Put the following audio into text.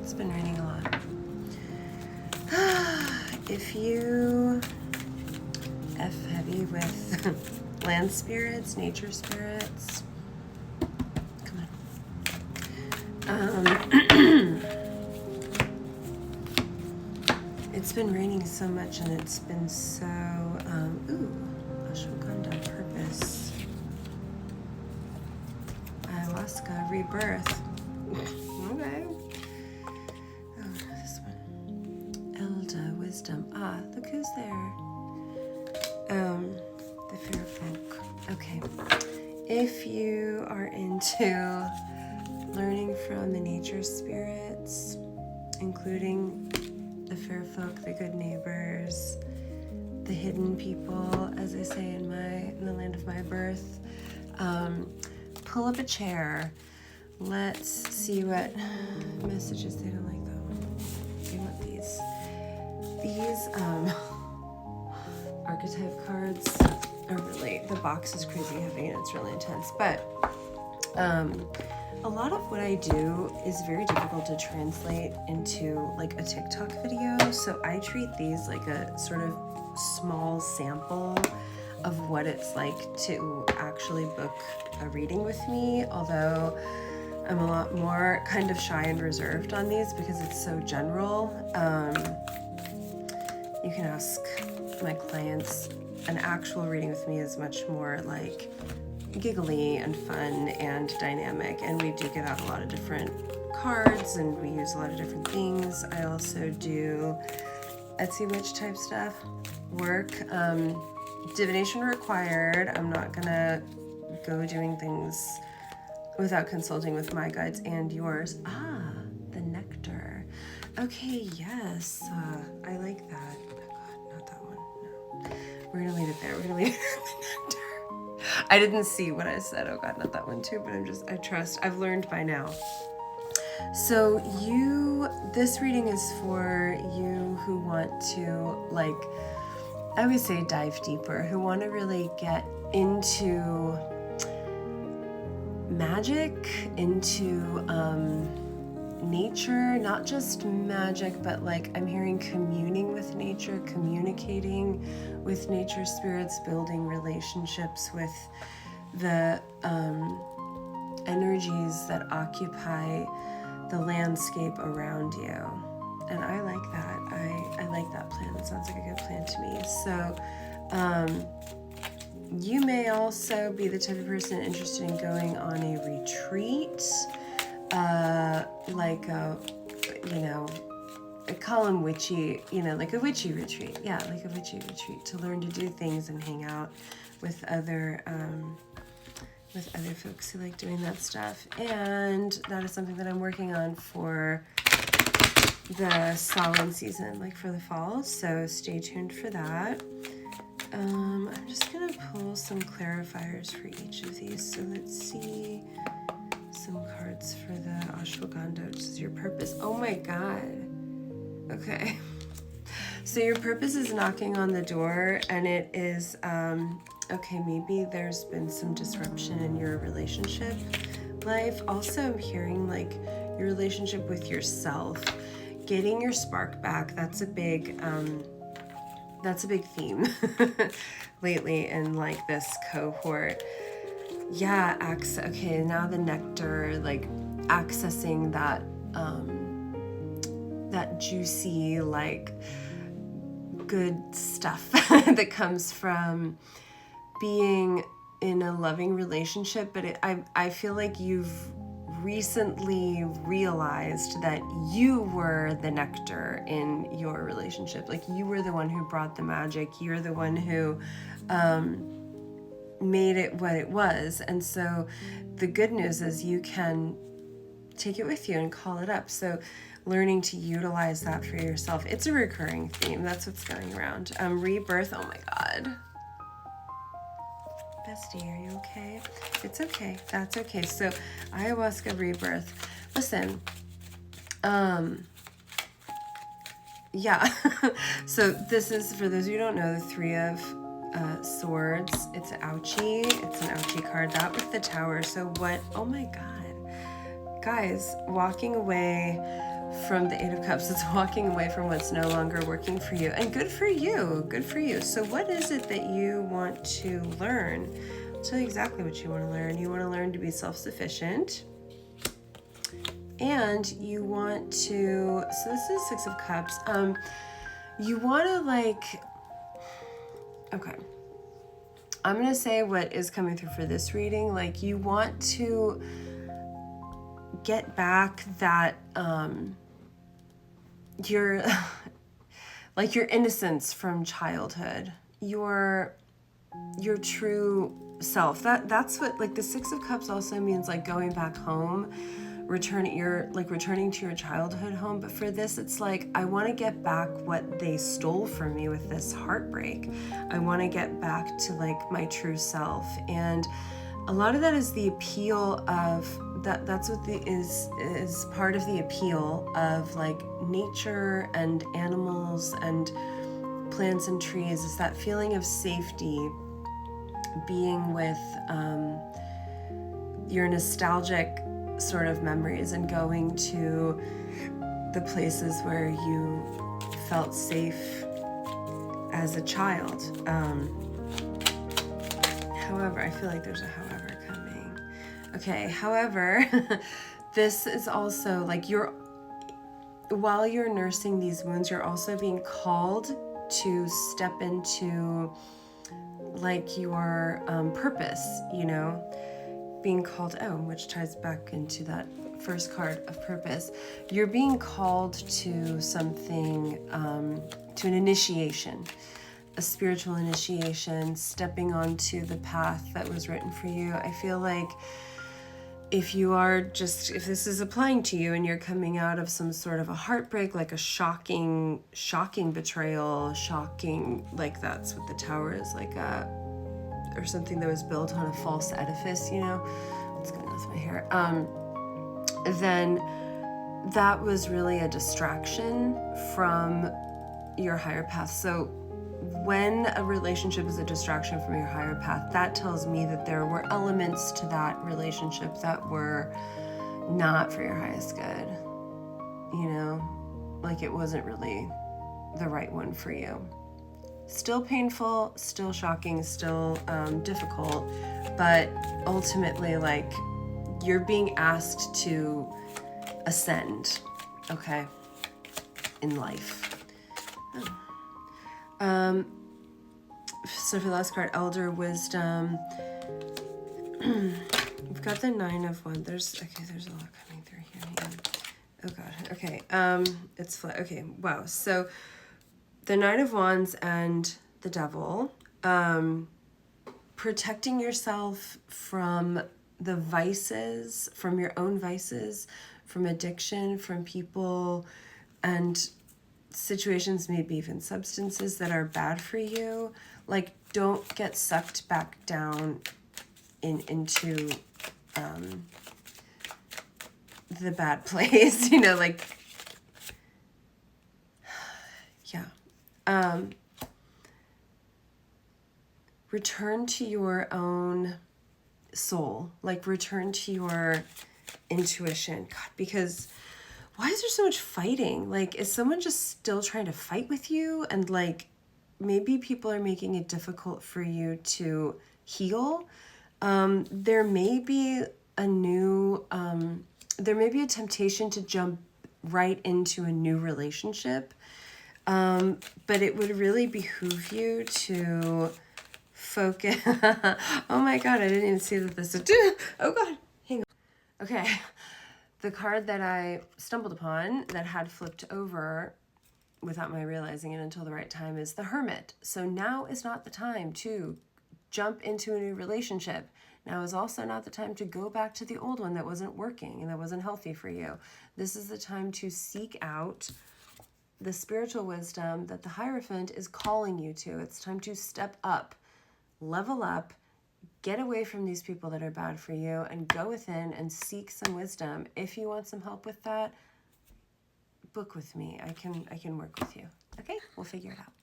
It's been raining a lot. If you F heavy with land spirits, nature spirits, come on. It's been raining so much and it's been so, ashwagandha purpose. Ayahuasca rebirth. Okay. Oh, this one. Elda wisdom. Ah, look who's there. The fair folk. Okay. If you are into learning from the nature spirits, including the fair folk, the good neighbors, the hidden people, as I say in the land of my birth, pull up a chair. Let's see what messages they don't like that one. They want these. These archetype cards are really, the box is crazy heavy and it's really intense, but a lot of what I do is very difficult to translate into like a TikTok video, so I treat these like a sort of small sample of what it's like to actually book a reading with me, although I'm a lot more kind of shy and reserved on these because it's so general. You can ask my clients. An actual reading with me is much more like giggly and fun and dynamic, and we do get out a lot of different cards and we use a lot of different things. I also do Etsy witch type stuff, work, divination required. I'm not gonna go doing things without consulting with my guides and yours. Ah, the nectar. Okay, yes, I like that. Oh God, not that one, no. We're gonna leave it there, we're gonna leave it at the nectar. I didn't see what I said. Oh God, not that one too, but I trust. I've learned by now. So this reading is for you who want to, like, I would say dive deeper, who want to really get into magic, into nature, not just magic, but like I'm hearing communing with nature, communicating with nature spirits, building relationships with the energies that occupy the landscape around you. And I like that. I like that plan. It sounds like a good plan to me. So you may also be the type of person interested in going on a retreat, like a, I call them witchy, like a witchy retreat. Yeah, like a witchy retreat to learn to do things and hang out with other folks who like doing that stuff. And that is something that I'm working on for the Samhain season, like for the fall. So stay tuned for that. I'm just gonna pull some clarifiers for each of these. So let's see some cards for the ashwagandha, which is your purpose. Oh my God. Okay. So your purpose is knocking on the door, and it is, okay, maybe there's been some disruption in your relationship life. Also, I'm hearing like your relationship with yourself, getting your spark back. That's a big theme lately in like this cohort. Yeah, okay, now the nectar, like accessing that that juicy, like good stuff that comes from being in a loving relationship. But I feel like you've recently realized that you were the nectar in your relationship. Like you were the one who brought the magic. You're the one who made it what it was. And so the good news is you can take it with you and call it up. So learning to utilize that for yourself. It's a recurring theme. That's what's going around. Rebirth. Oh my God. Bestie, are you okay? It's okay. That's okay. So ayahuasca rebirth. Listen, yeah. So this is, for those of you who don't know, the Three of Swords. It's an ouchie. It's an ouchie card. That with the Tower. So what, oh my God. Guys, walking away from the Eight of Cups. It's walking away from what's no longer working for you. And good for you. Good for you. So what is it that you want to learn? I'll tell you exactly what you want to learn. You want to learn to be self-sufficient. And you want to, so this is Six of Cups. You want to like, okay. I'm going to say what is coming through for this reading. Like, you want to get back that, your, like your innocence from childhood, your true self. That's what, like, the Six of Cups also means like going back home, returning to your childhood home. But for this, it's like, I want to get back what they stole from me with this heartbreak. I want to get back to like my true self. And a lot of that is the appeal of that's what is part of the appeal of like nature and animals and plants and trees, is that feeling of safety, being with your nostalgic sort of memories and going to the places where you felt safe as a child. However, I feel like there's a however coming. Okay, however, this is also like while you're nursing these wounds, you're also being called to step into like your purpose, you know? Being called, which ties back into that first card of purpose. You're being called to something, to an initiation, a spiritual initiation, stepping onto the path that was written for you. I feel like if this is applying to you and you're coming out of some sort of a heartbreak, like a shocking betrayal, like that's what the Tower is, like or something that was built on a false edifice, you know, what's going on with my hair, then that was really a distraction from your higher path. So when a relationship is a distraction from your higher path, that tells me that there were elements to that relationship that were not for your highest good, you know, like it wasn't really the right one for you. Still painful, still shocking, still difficult, but ultimately, like, you're being asked to ascend, okay, in life. So for the last card, Elder Wisdom, we've got the Nine of Wands. There's a lot coming through here. Hang on. Oh God. Okay. It's flat. Okay. Wow. So the Nine of Wands and the Devil, protecting yourself from the vices, from your own vices, from addiction, from people and situations, maybe even substances that are bad for you. Like, don't get sucked back down into the bad place, you know, like, yeah. Return to your own soul, like return to your intuition. God, because why is there so much fighting? Like, is someone just still trying to fight with you? And like, maybe people are making it difficult for you to heal. There may be a temptation to jump right into a new relationship. But it would really behoove you to focus. Oh my God, I didn't even see that this would oh God, hang on. Okay, the card that I stumbled upon that had flipped over without my realizing it until the right time is the Hermit. So now is not the time to jump into a new relationship. Now is also not the time to go back to the old one that wasn't working and that wasn't healthy for you. This is the time to seek out the spiritual wisdom that the Hierophant is calling you to. It's time to step up, level up, get away from these people that are bad for you, and go within and seek some wisdom. If you want some help with that, book with me. I can work with you. Okay? We'll figure it out.